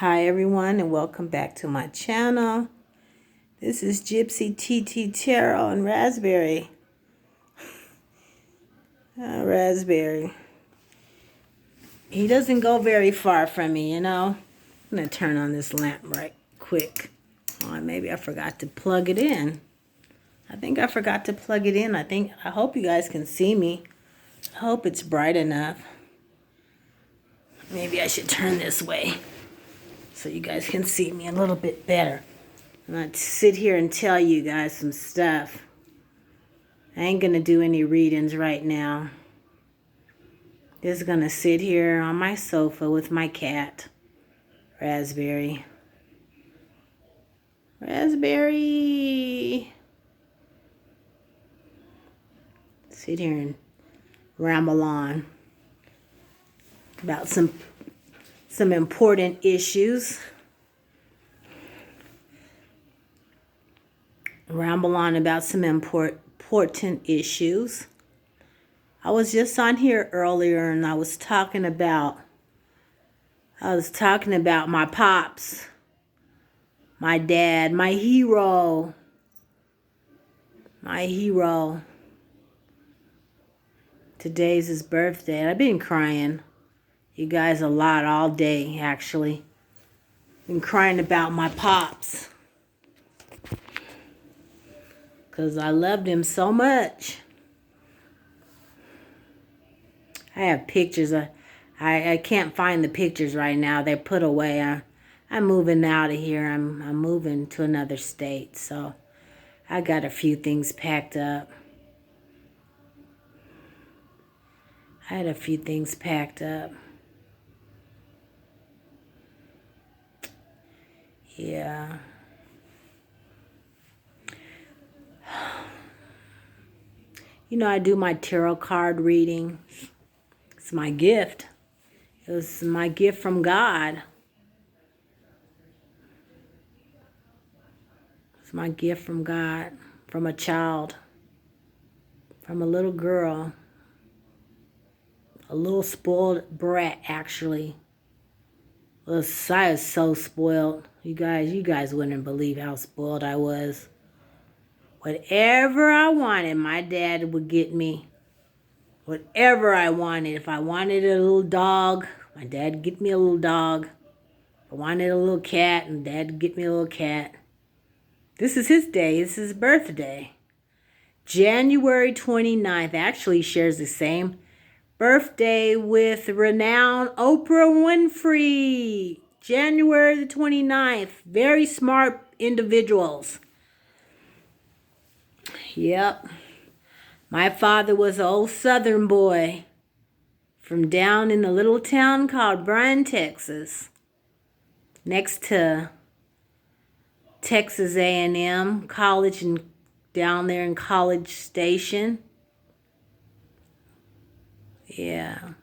Hi everyone and welcome back to my channel. This is Gypsy TT Tarot and Raspberry. Raspberry. He doesn't go very far from me, you know. I'm going to turn on this lamp right quick. Oh, maybe I forgot to plug it in. I think I forgot to plug it in. I hope you guys can see me. I hope it's bright enough. Maybe I should turn this way so you guys can see me a little bit better. I'm going to sit here and tell you guys some stuff. I ain't going to do any readings right now. Just going to sit here on my sofa with my cat, Raspberry. Raspberry! Sit here and ramble on about some important issues. Ramble on about some important issues. I was just on here earlier and I was talking about my pops, my dad, my hero. Today's his birthday. I've been crying, you guys, a lot all day, actually. Been crying about my pops. Because I loved him so much. I have pictures. I can't find the pictures right now. They're put away. I'm moving out of here. I'm moving to another state. So I got a few things packed up. I had a few things packed up. Yeah. You know, I do my tarot card reading. It's my gift. It was my gift from God. It's my gift from God, from a child, from a little girl. A little spoiled brat, actually. I was so spoiled. You guys wouldn't believe how spoiled I was. Whatever I wanted, my dad would get me. Whatever I wanted. If I wanted a little dog, my dad would get me a little dog. If I wanted a little cat, and dad would get me a little cat. This is his day. This is his birthday. January 29th. Actually shares the same birthday with renowned Oprah Winfrey. January the 29th. Very smart individuals. Yep. My father was an old Southern boy from down in a little town called Bryan, Texas. Next to Texas A&M College and down there in College Station. Yeah.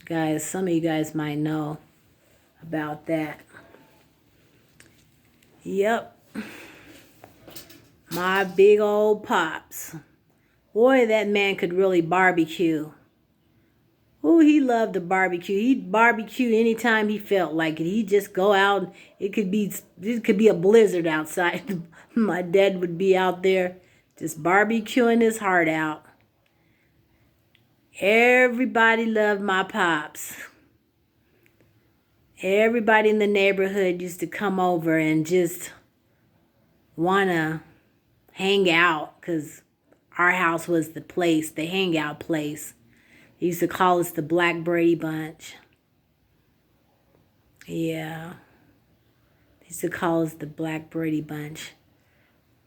Guys, some of you guys might know about that. Yep. My big old pops. Boy, that man could really barbecue. Oh, he loved to barbecue. He'd barbecue anytime he felt like it. He'd just go out. It could be a blizzard outside. My dad would be out there just barbecuing his heart out. Everybody loved my pops. Everybody in the neighborhood used to come over and just want to hang out because our house was the place, the hangout place. They used to call us the Black Brady Bunch. Yeah. They used to call us the Black Brady Bunch.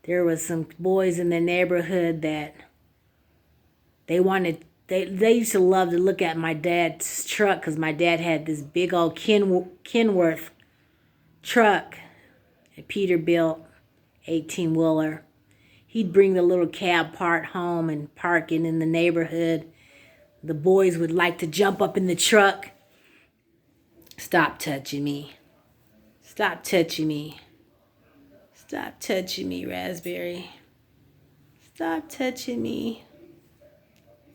There was some boys in the neighborhood that they used to love to look at my dad's truck because my dad had this big old Kenworth truck, a Peterbilt 18-wheeler. He'd bring the little cab part home and park it in the neighborhood. The boys would like to jump up in the truck. Stop touching me. Stop touching me. Stop touching me, Raspberry. Stop touching me.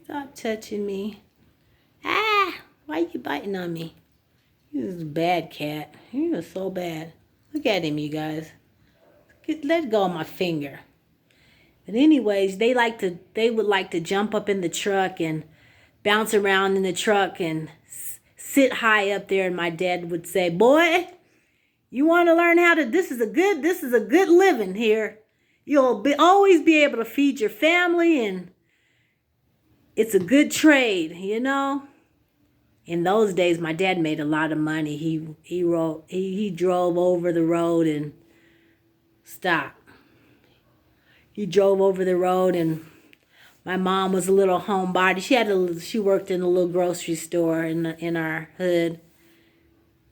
Stop touching me. Ah! Why are you biting on me? He was a bad cat. He was so bad. Look at him, you guys. Let go of my finger. But anyways, they would like to jump up in the truck and bounce around in the truck and sit high up there. And my dad would say, "Boy, you want to learn how to? This is a good living here. You'll always be able to feed your family, and it's a good trade, you know." In those days, my dad made a lot of money. He drove over the road and stopped. He drove over the road, and my mom was a little homebody. She worked in a little grocery store in our hood.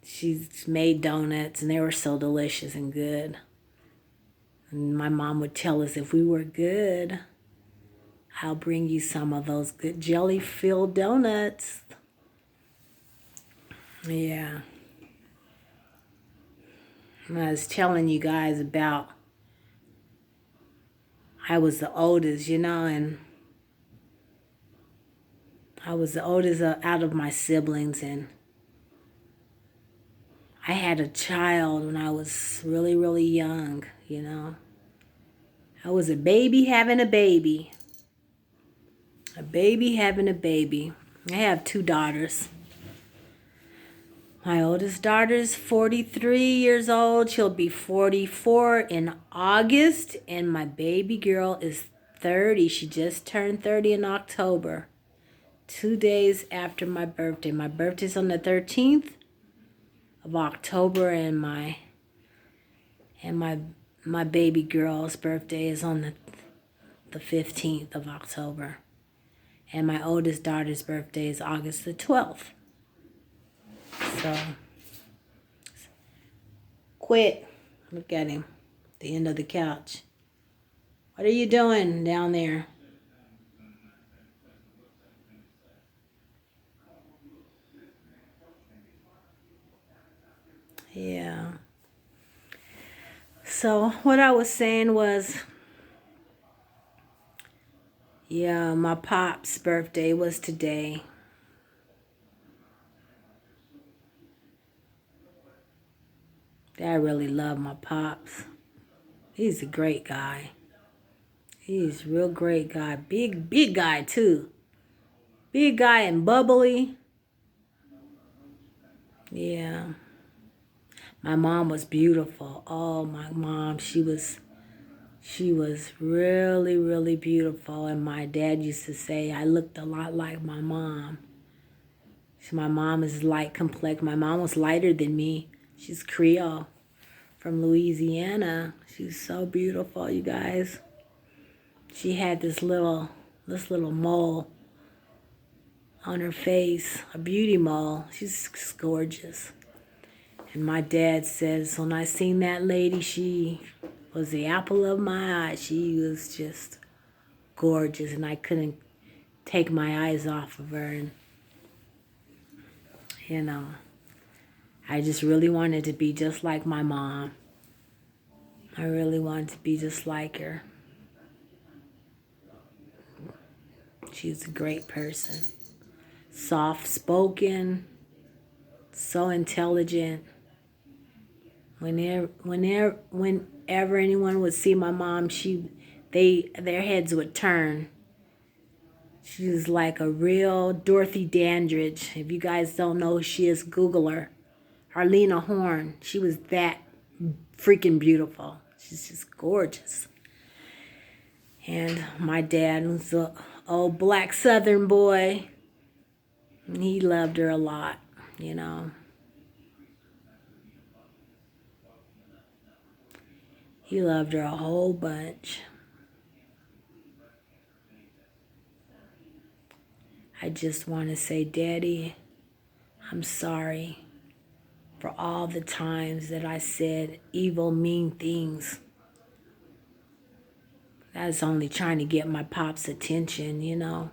She made donuts, and they were so delicious and good. And my mom would tell us, if we were good, I'll bring you some of those good jelly-filled donuts. Yeah. I was telling you guys about, I was the oldest, you know, and I was the oldest out of my siblings, and I had a child when I was really, really young, you know. I was a baby having a baby. A baby having a baby. I have 2 daughters. My oldest daughter is 43 years old. She'll be 44 in August. And my baby girl is 30. She just turned 30 in October. 2 days after my birthday. My birthday's on the 13th of October, and my baby girl's birthday is on the 15th of October. And my oldest daughter's birthday is August the 12th. So, quit. Look at him. The end of the couch. What are you doing down there? Yeah. So, what I was saying was, yeah, my pop's birthday was today. I really love my pops. He's a great guy. He's a real great guy. Big guy, too. Big guy and bubbly. Yeah. My mom was beautiful. Oh, my mom, she was really, really beautiful. And my dad used to say I looked a lot like my mom. So my mom is light complexion. My mom was lighter than me. She's Creole from Louisiana. She's so beautiful, you guys. She had this little mole on her face, a beauty mole. She's gorgeous. And my dad says, when I seen that lady, she was the apple of my eye. She was just gorgeous, and I couldn't take my eyes off of her. And, you know, I just really wanted to be just like my mom. I really wanted to be just like her. She's a great person. Soft-spoken, so intelligent. Whenever anyone would see my mom, their heads would turn. She was like a real Dorothy Dandridge. If you guys don't know who she is, Google her. Arlena Horn. She was that freaking beautiful. She's just gorgeous. And my dad was a old black Southern boy. And he loved her a lot, you know. He loved her a whole bunch. I just want to say, Daddy, I'm sorry for all the times that I said evil, mean things. I was only trying to get my pop's attention, you know.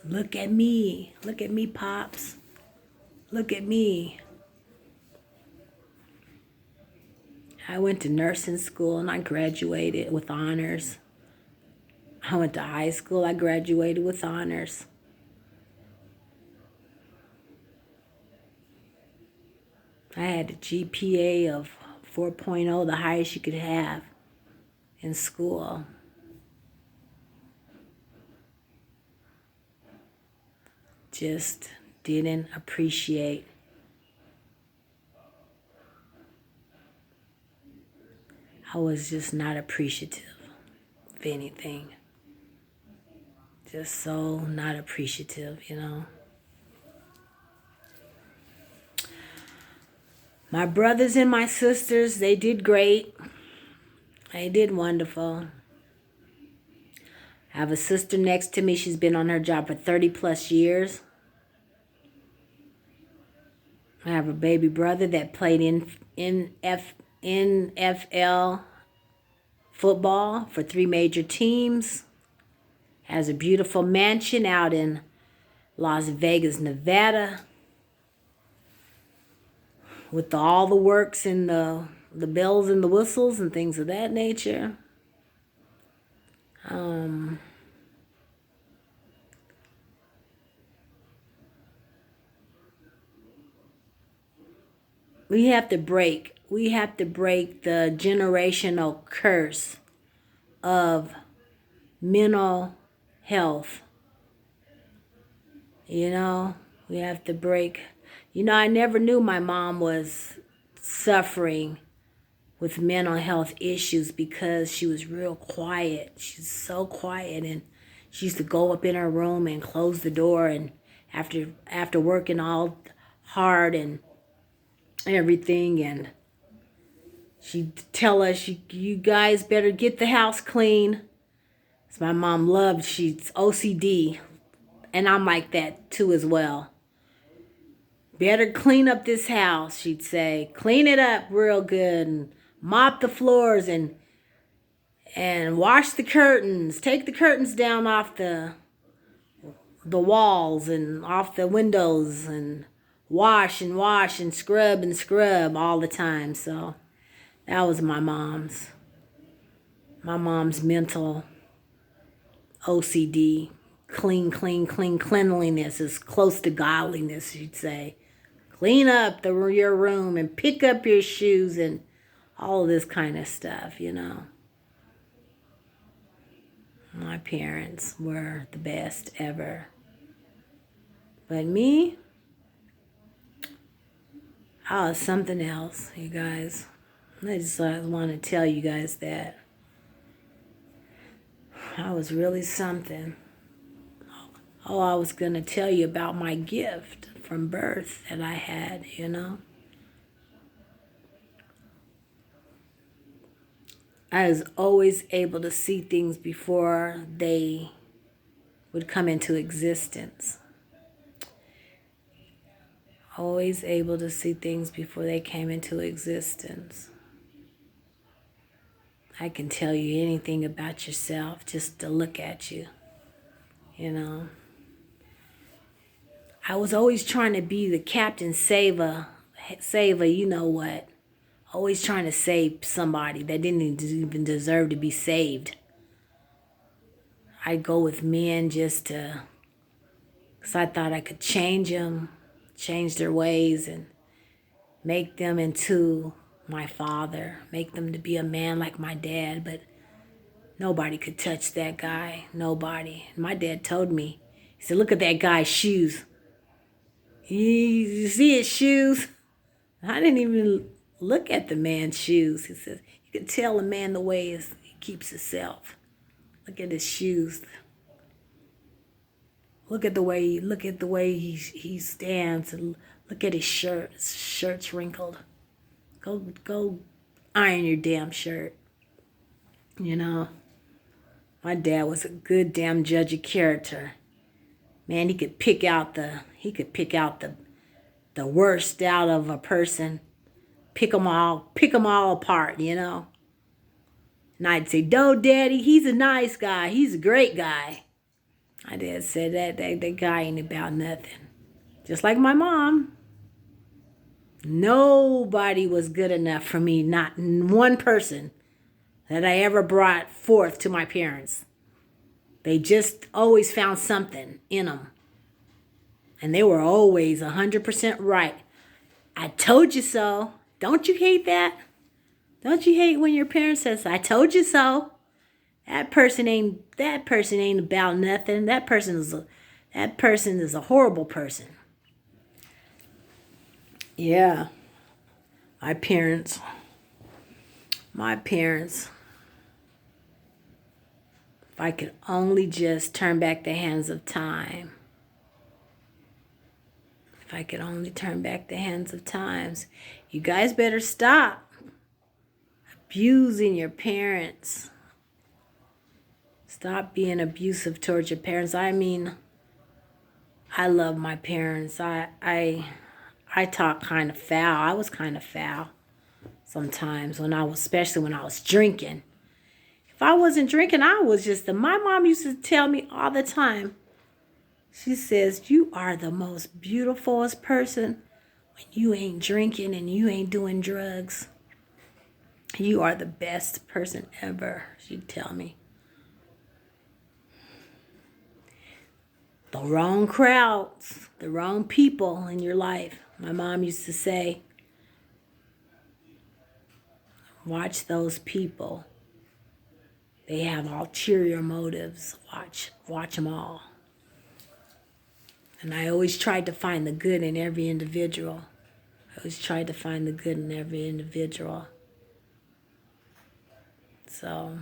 Look at me, Pops. Look at me. I went to nursing school and I graduated with honors. I went to high school, I graduated with honors. I had a GPA of 4.0, the highest you could have in school. Just didn't appreciate. I was just not appreciative of anything. Just so not appreciative, you know. My brothers and my sisters, they did great. They did wonderful. I have a sister next to me. She's been on her job for 30 plus years. I have a baby brother that played in NFL football for 3 major teams. Has a beautiful mansion out in Las Vegas, Nevada, with all the works and the bells and the whistles and things of that nature. We have to break the generational curse of mental health. You know, we have to break. You know, I never knew my mom was suffering with mental health issues because she was real quiet. She's so quiet, and she used to go up in her room and close the door, and after working all hard and everything, and she'd tell us, you guys better get the house clean. So my mom loved, she's OCD, and I'm like that too as well. Better clean up this house, she'd say. Clean it up real good and mop the floors and wash the curtains. Take the curtains down off the walls and off the windows and wash and scrub all the time. So that was my mom's mental OCD. Cleanliness is close to godliness, you'd say. Clean up your room and pick up your shoes and all of this kind of stuff, you know. My parents were the best ever. But me, I was something else, you guys. I just want to tell you guys that I was really something. Oh, I was going to tell you about my gift from birth that I had, you know. I was always able to see things before they would come into existence. Always able to see things before they came into existence. I can tell you anything about yourself just to look at you, you know. I was always trying to be the Captain Saver, you know what. Always trying to save somebody that didn't even deserve to be saved. I'd go with men just to, because I thought I could change them, change their ways, and make them into my father, make them to be a man like my dad. But nobody could touch that guy, nobody. My dad told me, he said, look at that guy's shoes. You see his shoes? I didn't even look at the man's shoes. He says, you can tell a man the way he keeps himself. Look at his shoes. Look at the way he stands, and look at his shirt. His shirt's wrinkled. Go iron your damn shirt. You know, my dad was a good damn judge of character. Man, he could pick out the worst out of a person, pick them all apart, you know. And I'd say, "No, Daddy, he's a nice guy. He's a great guy." My dad said that guy ain't about nothing. Just like my mom. Nobody was good enough for me, not one person that I ever brought forth to my parents. They just always found something in them. And they were always 100% right. I told you so. Don't you hate that? Don't you hate when your parent says, I told you so? That person ain't about nothing. That person is a horrible person. Yeah. My parents. If I could only just turn back the hands of time. If I could only turn back the hands of times. You guys better stop abusing your parents. Stop being abusive towards your parents. I mean, I love my parents. I talk kind of foul. I was kind of foul sometimes especially when I was drinking. If I wasn't drinking, I was my mom used to tell me all the time. She says, you are the most beautifulest person when you ain't drinking and you ain't doing drugs. You are the best person ever, she'd tell me. The wrong crowds, the wrong people in your life. My mom used to say, watch those people. They have ulterior motives. Watch them all. And I always tried to find the good in every individual. So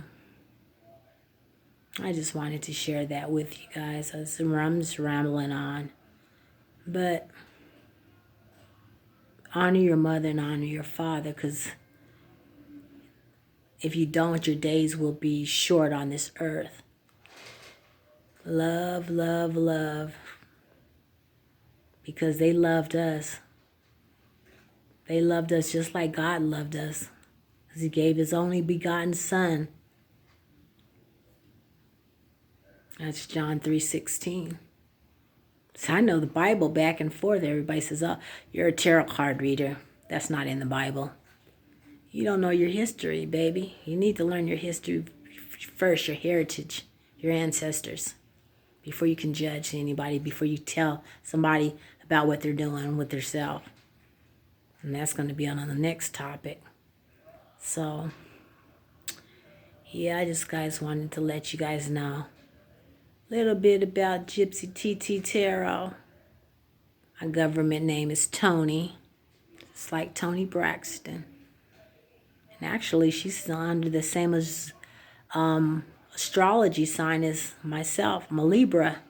I just wanted to share that with you guys. I'm just rambling on. But honor your mother and honor your father, because if you don't, your days will be short on this earth. Love, love, love. Because they loved us. They loved us just like God loved us. Because he gave his only begotten son. That's John 3:16. So I know the Bible back and forth. Everybody says, oh, you're a tarot card reader. That's not in the Bible. You don't know your history, baby. You need to learn your history first, your heritage, your ancestors, before you can judge anybody, before you tell somebody about what they're doing with themselves. And that's going to be on the next topic. So, yeah, I just guys wanted to let you guys know a little bit about Gypsy TT Tarot. My government name is Tony. It's like Tony Braxton. And actually, she's under the same as astrology sign as myself. I'm a Libra.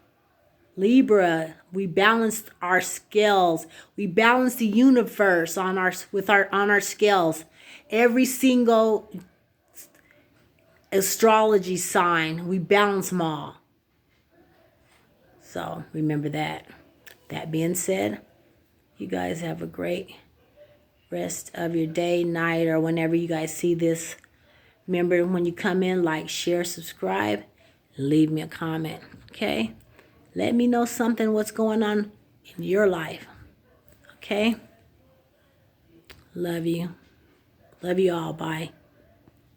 We balanced our scales. We balanced the universe on our scales. Every single astrology sign, we balance them all. So remember that. That being said, you guys have a great rest of your day, night, or whenever you guys see this. Remember, when you come in, like, share, subscribe, leave me a comment, okay? Let me know what's going on in your life, okay? Love you. Love you all. Bye.